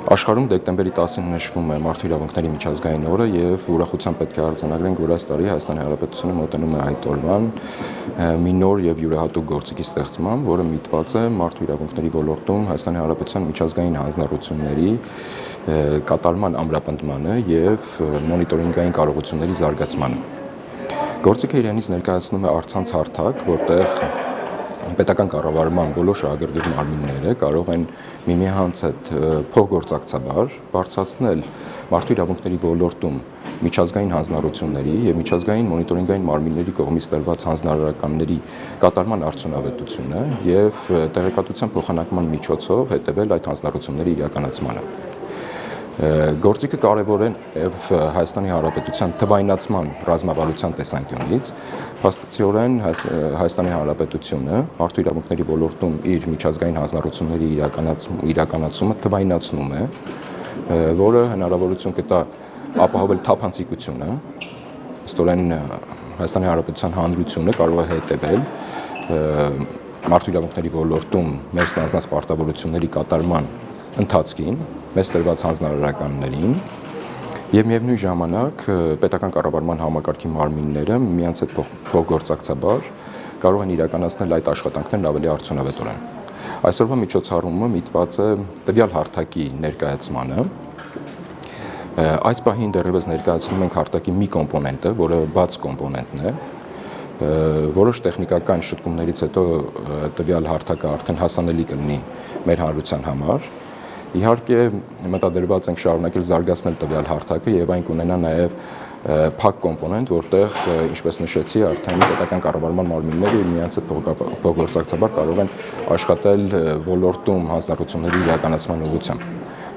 Աշխարհում դեկտեմբերի 10-ին նշվում է Մարդու իրավունքների միջազգային օրը եւ ուրախությամբ պետք է արձանագրենք, որ այս տարի Հայաստանի Հանրապետությունը մոտենում է այդ օրվան մի նոր եւ յուրահատուկ գործիքի ստեղծման, որը միտված է մարդու իրավունքների ոլորտում Հայաստանի Հանրապետության միջազգային հանձնառությունների կատարման ամրապնդմանը եւ մոնիտորինգային կարողությունների զարգացմանը։ Գործիքը իրենից ներկայացնում է առցանց հարթակ, որտեղ պետական կառավարման բոլոր շահագրգիռ մարմինները կարող են միմյանց հետ փոխգործակցաբար բարձրացնել մարդու իրավունքների ոլորտում միջազգային հանձնառությունների եւ միջազգային մոնիտորինգային մարմինների կողմից տրված հանձնարարականների կատարման արդյունավետությունը եւ տեղեկատվության փոխանակման միջոցով հետեւել այդ հանձնառությունների իրականացմանը։ Գործիքը կարևոր է եւ Հայաստանի Հանրապետության թվայնացման ռազմավարության տեսանկյունից, փաստացիորեն Հայաստանի Հանրապետությունը մարդու իրավունքների ոլորտում իր միջազգային հանձնառությունների իրականացումը թվայնացնում է, որը հնարավորություն կտա ապահովել թափանցիկությունը, ստորեն Հայաստանի Հանրապետության հանրությունը կարող է հետևել մարդու իրավունքների ոլորտում մեր ստանձնած պարտավորությունների կատարման ընթացքին, մեծ տրված հանձնարարականներին եւ միևնույն ժամանակ պետական կառավարման համակարգի մարմինները միմյանց հետ փոխգործակցաբար կարող են իրականացնել այդ աշխատանքներն ավելի արդյունավետորեն։ Այսօրվա միջոցառումը միտված է տվյալ հարթակի ներկայացմանը։ Այս պահին դեռևս ներկայացնում ենք հարթակի մի կոմպոնենտը, որը բաց կոմպոնենտն է, որոշ տեխնիկական շտկումներից հետո տվյալ հարթակը արդեն հասանելի կլինի մեր հանրության համար։ Իհարկե մտադրված ենք շարունակել զարգացնել տվյալ հարթակը եւ այն կունենա նաեւ փակ կոմպոնենտ, որտեղ, ինչպես նշեցի, արդեն պետական կառավարման մարմինները միմյանց հետ փոխգործակցաբար կարող են աշխատել ոլորտում հանձնառությունների իրականացման ուղղությամբ։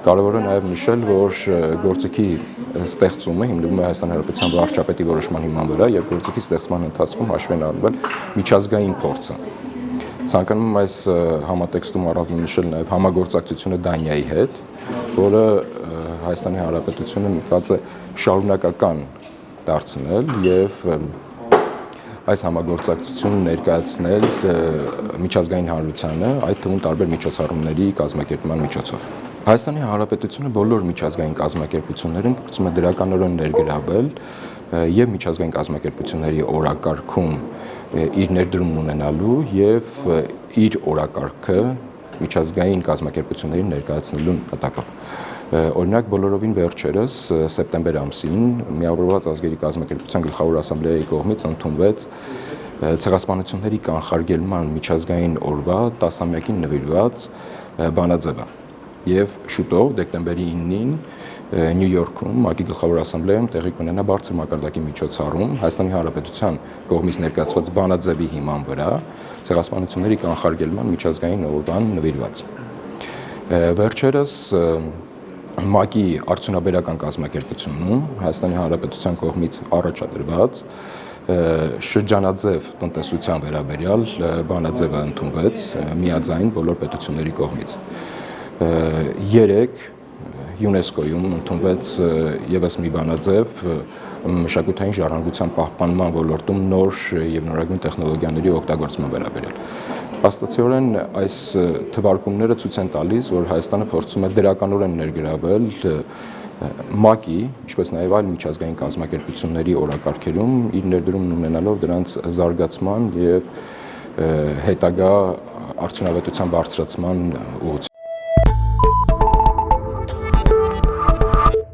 Կարևոր է նաեւ նշել, որ գործիքի ստեղծումը հիմնվում է Հայաստանի Հանրապետության վարչապետի որոշման հիման վրա եւ գործիքի ստեղծման ընթացքում հաշվի են առնվել միջազգային փորձը։ Ցանկանում եմ այս համատեքստում առանձնանշել նաև համագործակցությունը Դանիայի հետ, որը Հայաստանի Հանրապետությունը միտված է շարունակական դարձնել եւ այս համագործակցությունը ներկայացնել միջազգային հանրությանը, այդ թվում տարբեր միջոցառումների կազմակերպման միջոցով։ Հայաստանի Հանրապետությունը բոլոր միջազգային կազմակերպություններին փորձում է դրականորեն ներգրավել եւ միջազգային կազմակերպությունների օրակարգում իր ներդրումն ունենալու եւ իր օրակարգը միջազգային կազմակերպություններին ներկայացնելու նպատակով։ Օրինակ բոլորովին վերջերս սեպտեմբեր ամսին Միավորված ազգերի կազմակերպության գլխավոր ասամբլեայի կողմից ընդունվեց ցեղասպանությունների կանխարգելման միջազգային օրվա 10-ամյակին նվիրված բանաձևը եւ շուտով դեկտեմբերի 9-ին Նյու Յորքում ՄԱԿ-ի գլխավոր ասամբլեայում տեղի կունենա բարձր մակարդակի միջոցառում Հայաստանի Հանրապետության կողմից ներկայացված բանաձևի հիման վրա ցեղասպանությունների կանխարգելման միջազգային օրվան նվիրված։ Վերջերս ՄԱԿ-ի արդյունաբերական կազմակերպությունում Հայաստանի Հանրապետության կողմից առաջադրված շրջանաձև տնտեսության վերաբերյալ բանաձևը ընդունվեց միաձայն բոլոր պետությունների կողմից։ Երեկ ՅՈՒՆԵՍԿՕ-ում ընդունվեց եւս մի բանաձև մշակութային ժառանգության պահպանման ոլորտում նոր եւ նորագույն տեխնոլոգիաների օգտագործման վերաբերյալ։ Փաստացիորեն այս թվարկումները ցույց են տալիս, որ Հայաստանը փորձում է դրականորեն ներգրավել ՄԱԿ-ի, ինչպես նաեւ այլ միջազգային կազմակերպությունների օրակարգերում իր ներդրումն ունենալով դրանց զարգացման եւ հետագա արդյունավետության բարձրացման ուղղությամբ։